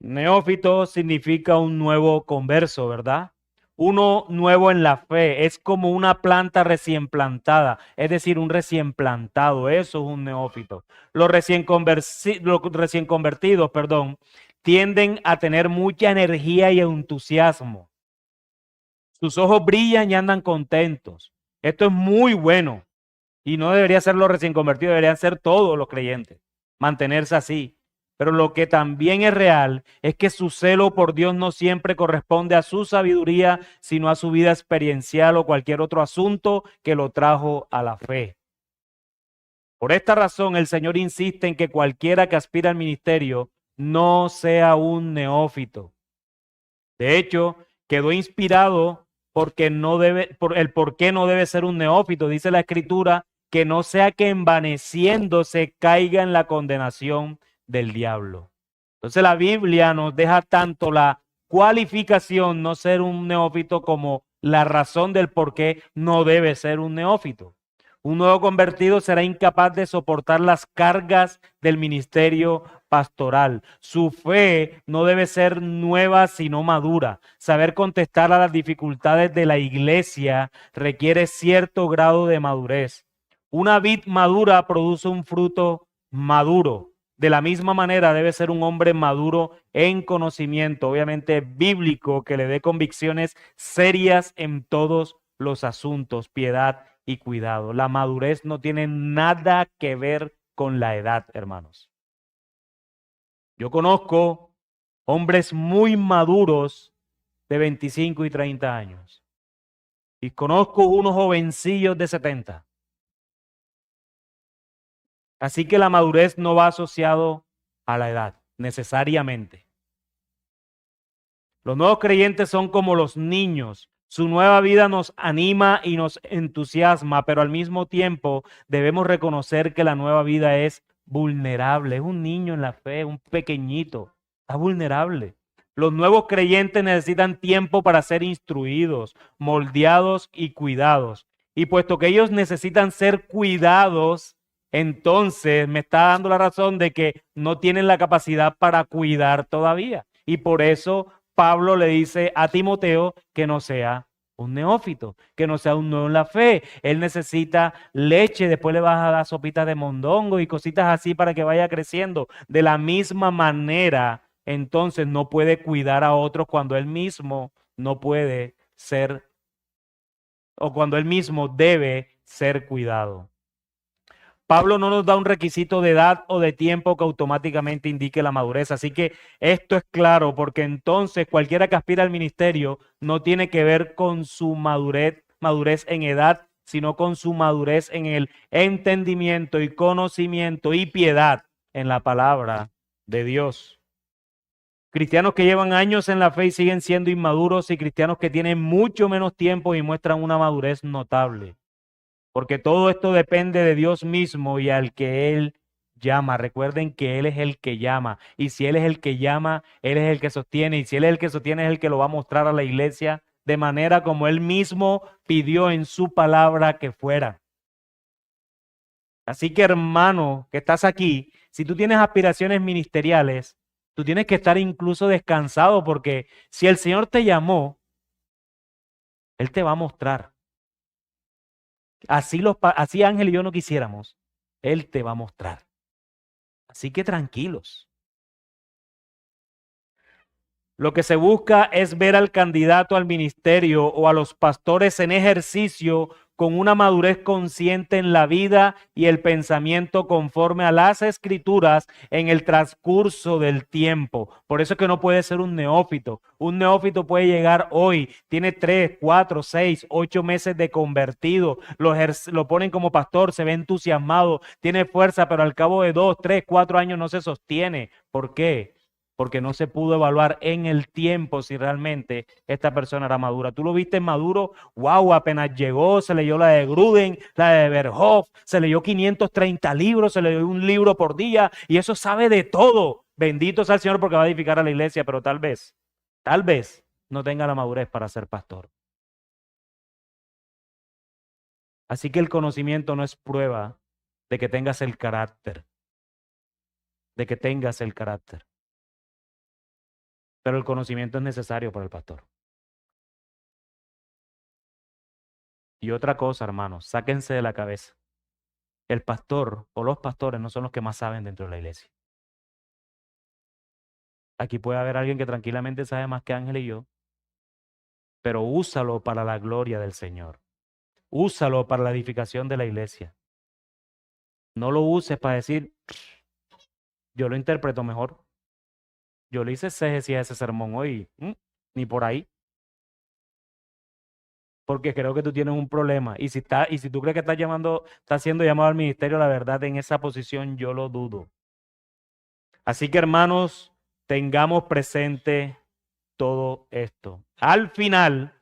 Neófito significa un nuevo converso, ¿verdad? Uno nuevo en la fe, es como una planta recién plantada, es decir, un recién plantado, eso es un neófito. Los recién convertidos, tienden a tener mucha energía y entusiasmo. Sus ojos brillan y andan contentos. Esto es muy bueno y no debería ser los recién convertidos, deberían ser todos los creyentes, mantenerse así. Pero lo que también es real es que su celo por Dios no siempre corresponde a su sabiduría, sino a su vida experiencial o cualquier otro asunto que lo trajo a la fe. Por esta razón, el Señor insiste en que cualquiera que aspira al ministerio no sea un neófito. De hecho, quedó inspirado por el por qué no debe ser un neófito. Dice la Escritura que no sea que envaneciéndose caiga en la condenación del diablo. Entonces la Biblia nos deja tanto la cualificación no ser un neófito como la razón del por qué no debe ser un neófito. Un nuevo convertido será incapaz de soportar las cargas del ministerio pastoral. Su fe no debe ser nueva, sino madura. Saber contestar a las dificultades de la iglesia requiere cierto grado de madurez. Una vid madura produce un fruto maduro. De la misma manera debe ser un hombre maduro en conocimiento, obviamente bíblico, que le dé convicciones serias en todos los asuntos, piedad y cuidado. La madurez no tiene nada que ver con la edad, hermanos. Yo conozco hombres muy maduros de 25 y 30 años. Y conozco unos jovencillos de 70. Así que la madurez no va asociado a la edad, necesariamente. Los nuevos creyentes son como los niños. Su nueva vida nos anima y nos entusiasma, pero al mismo tiempo debemos reconocer que la nueva vida es vulnerable. Es un niño en la fe, un pequeñito. Está vulnerable. Los nuevos creyentes necesitan tiempo para ser instruidos, moldeados y cuidados. Y puesto que ellos necesitan ser cuidados, entonces me está dando la razón de que no tienen la capacidad para cuidar todavía. Y por eso Pablo le dice a Timoteo que no sea Un neófito, que no sea un nuevo en la fe. Él necesita leche, después le vas a dar sopitas de mondongo y cositas así para que vaya creciendo. De la misma manera, entonces no puede cuidar a otros cuando él mismo no puede ser, o cuando él mismo debe ser cuidado. Pablo no nos da un requisito de edad o de tiempo que automáticamente indique la madurez. Así que esto es claro, porque entonces cualquiera que aspira al ministerio no tiene que ver con su madurez en edad, sino con su madurez en el entendimiento y conocimiento y piedad en la palabra de Dios. Cristianos que llevan años en la fe y siguen siendo inmaduros, y cristianos que tienen mucho menos tiempo y muestran una madurez notable. Porque todo esto depende de Dios mismo y al que Él llama. Recuerden que Él es el que llama. Y si Él es el que llama, Él es el que sostiene. Y si Él es el que sostiene, es el que lo va a mostrar a la iglesia de manera como Él mismo pidió en su palabra que fuera. Así que, hermano, que estás aquí, si tú tienes aspiraciones ministeriales, tú tienes que estar incluso descansado, porque si el Señor te llamó, Él te va a mostrar. Así Ángel y yo no quisiéramos, Él te va a mostrar. Así que tranquilos. Lo que se busca es ver al candidato al ministerio o a los pastores en ejercicio con una madurez consciente en la vida y el pensamiento conforme a las escrituras en el transcurso del tiempo. Por eso es que no puede ser un neófito. Un neófito puede llegar hoy, tiene 3, 4, 6, 8 meses de convertido, lo ponen como pastor, se ve entusiasmado, tiene fuerza, pero al cabo de 2, 3, 4 años no se sostiene. ¿Por qué? Porque no se pudo evaluar en el tiempo si realmente esta persona era madura. Tú lo viste maduro, wow, apenas llegó, se leyó la de Gruden, la de Berhoff, se leyó 530 libros, se leyó un libro por día y eso sabe de todo. Bendito sea el Señor porque va a edificar a la iglesia, pero tal vez no tenga la madurez para ser pastor. Así que el conocimiento no es prueba de que tengas el carácter, pero el conocimiento es necesario para el pastor. Y otra cosa, hermanos, sáquense de la cabeza. El pastor o los pastores no son los que más saben dentro de la iglesia. Aquí puede haber alguien que tranquilamente sabe más que Ángel y yo, pero úsalo para la gloria del Señor. Úsalo para la edificación de la iglesia. No lo uses para decir, yo lo interpreto mejor. Yo le hice exégesis a ese sermón hoy, ni por ahí. Porque creo que tú tienes un problema. Y si tú crees que estás siendo llamado al ministerio, la verdad, en esa posición yo lo dudo. Así que, hermanos, tengamos presente todo esto. Al final,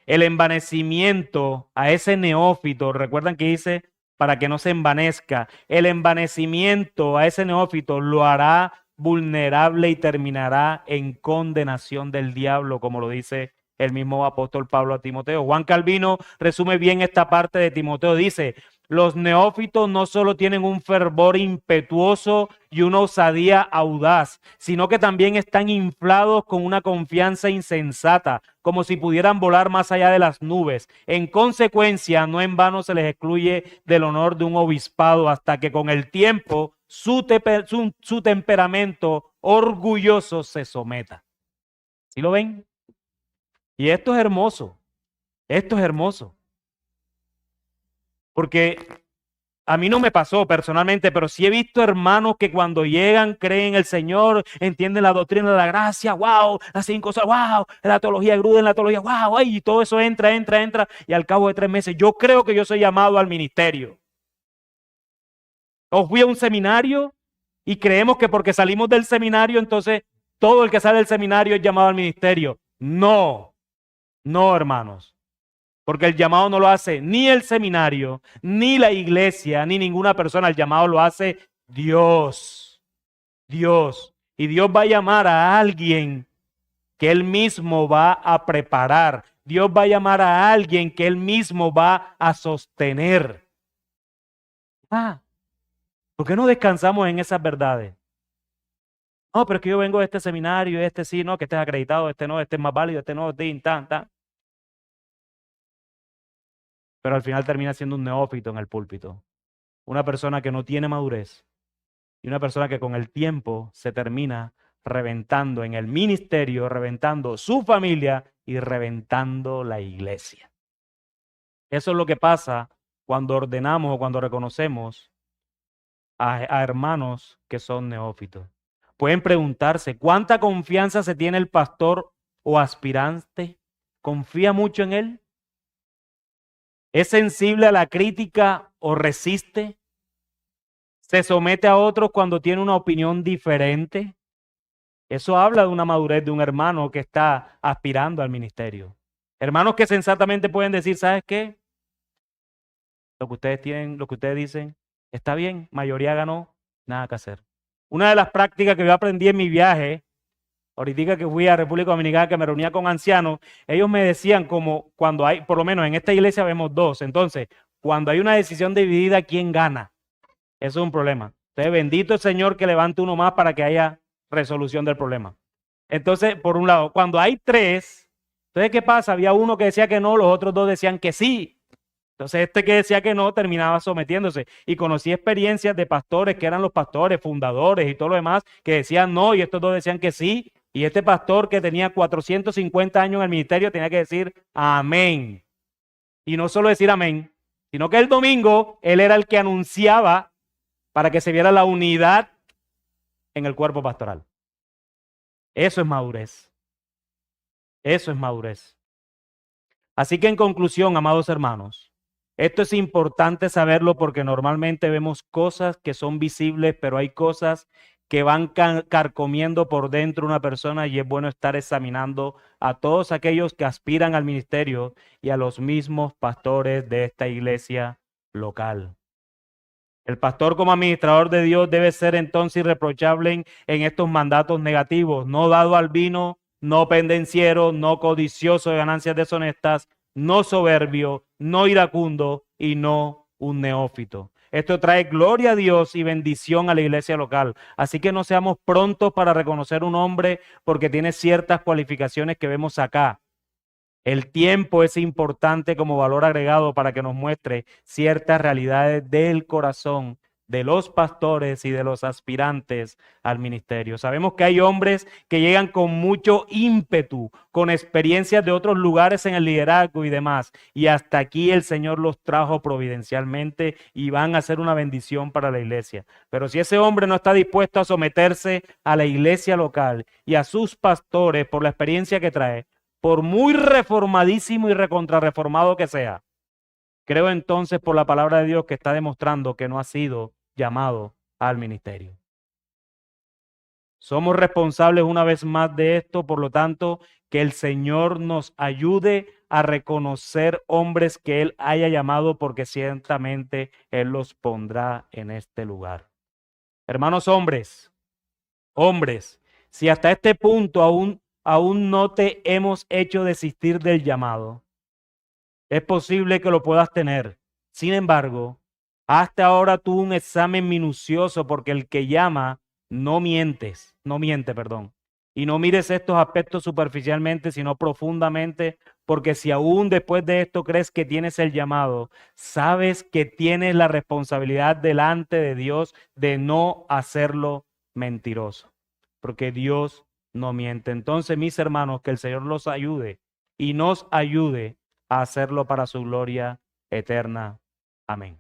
el envanecimiento a ese neófito, recuerdan que dice, para que no se envanezca, el envanecimiento a ese neófito lo hará vulnerable y terminará en condenación del diablo, como lo dice el mismo apóstol Pablo a Timoteo. Juan Calvino resume bien esta parte de Timoteo, dice, los neófitos no solo tienen un fervor impetuoso y una osadía audaz, sino que también están inflados con una confianza insensata, como si pudieran volar más allá de las nubes. En consecuencia, no en vano se les excluye del honor de un obispado hasta que con el tiempo su temperamento orgulloso se someta. ¿Sí lo ven? Y esto es hermoso. Esto es hermoso. Porque a mí no me pasó personalmente, pero sí he visto hermanos que cuando llegan creen en el Señor, entienden la doctrina de la gracia, wow, las 5 cosas, wow, la teología de Gruden, la teología, wow, ay, y todo eso entra, y al cabo de 3 meses, yo creo que yo soy llamado al ministerio. O fui a un seminario y creemos que porque salimos del seminario, entonces todo el que sale del seminario es llamado al ministerio. No, hermanos. Porque el llamado no lo hace ni el seminario, ni la iglesia, ni ninguna persona. El llamado lo hace Dios. Dios. Y Dios va a llamar a alguien que Él mismo va a preparar. Dios va a llamar a alguien que Él mismo va a sostener. ¿Por qué no descansamos en esas verdades? No, pero es que yo vengo de este seminario, este sí, no, que este es acreditado, este no, este es más válido, este no, tan. pero al final termina siendo un neófito en el púlpito. Una persona que no tiene madurez y una persona que con el tiempo se termina reventando en el ministerio, reventando su familia y reventando la iglesia. Eso es lo que pasa cuando ordenamos o cuando reconocemos a hermanos que son neófitos. Pueden preguntarse, ¿cuánta confianza se tiene el pastor o aspirante? ¿Confía mucho en él? ¿Es sensible a la crítica o resiste? ¿Se somete a otros cuando tiene una opinión diferente? Eso habla de una madurez de un hermano que está aspirando al ministerio. Hermanos que sensatamente pueden decir, ¿sabes qué? Lo que ustedes tienen, lo que ustedes dicen, está bien, mayoría ganó, nada que hacer. Una de las prácticas que yo aprendí en mi viaje, ahorita que fui a República Dominicana, que me reunía con ancianos, ellos me decían como cuando hay, por lo menos en esta iglesia vemos dos, entonces, cuando hay una decisión dividida, ¿quién gana? Eso es un problema. Entonces, bendito el Señor que levante uno más para que haya resolución del problema. Entonces, por un lado, cuando hay tres, entonces, ¿qué pasa? Había uno que decía que no, los otros dos decían que sí. Entonces, este que decía que no terminaba sometiéndose. Y conocí experiencias de pastores que eran los pastores, fundadores y todo lo demás, que decían no y estos dos decían que sí. Y este pastor que tenía 450 años en el ministerio tenía que decir amén. Y no solo decir amén, sino que el domingo él era el que anunciaba para que se viera la unidad en el cuerpo pastoral. Eso es madurez. Eso es madurez. Así que en conclusión, amados hermanos, esto es importante saberlo porque normalmente vemos cosas que son visibles, pero hay cosas que van carcomiendo por dentro una persona y es bueno estar examinando a todos aquellos que aspiran al ministerio y a los mismos pastores de esta iglesia local. El pastor como administrador de Dios debe ser entonces irreprochable en estos mandatos negativos, no dado al vino, no pendenciero, no codicioso de ganancias deshonestas, no soberbio, no iracundo y no un neófito. Esto trae gloria a Dios y bendición a la iglesia local. Así que no seamos prontos para reconocer un hombre porque tiene ciertas cualificaciones que vemos acá. El tiempo es importante como valor agregado para que nos muestre ciertas realidades del corazón de los pastores y de los aspirantes al ministerio. Sabemos que hay hombres que llegan con mucho ímpetu, con experiencias de otros lugares en el liderazgo y demás, y hasta aquí el Señor los trajo providencialmente y van a ser una bendición para la iglesia. Pero si ese hombre no está dispuesto a someterse a la iglesia local y a sus pastores por la experiencia que trae, por muy reformadísimo y recontrarreformado que sea, creo entonces por la palabra de Dios que está demostrando que no ha sido llamado al ministerio. Somos responsables una vez más de esto, por lo tanto, que el Señor nos ayude a reconocer hombres que Él haya llamado, porque ciertamente Él los pondrá en este lugar. Hermanos hombres, si hasta este punto aún no te hemos hecho desistir del llamado, es posible que lo puedas tener. Sin embargo, hasta ahora tuvo un examen minucioso porque el que llama no miente. Y no mires estos aspectos superficialmente, sino profundamente, porque si aún después de esto crees que tienes el llamado, sabes que tienes la responsabilidad delante de Dios de no hacerlo mentiroso, porque Dios no miente. Entonces, mis hermanos, que el Señor los ayude y nos ayude a hacerlo para su gloria eterna. Amén.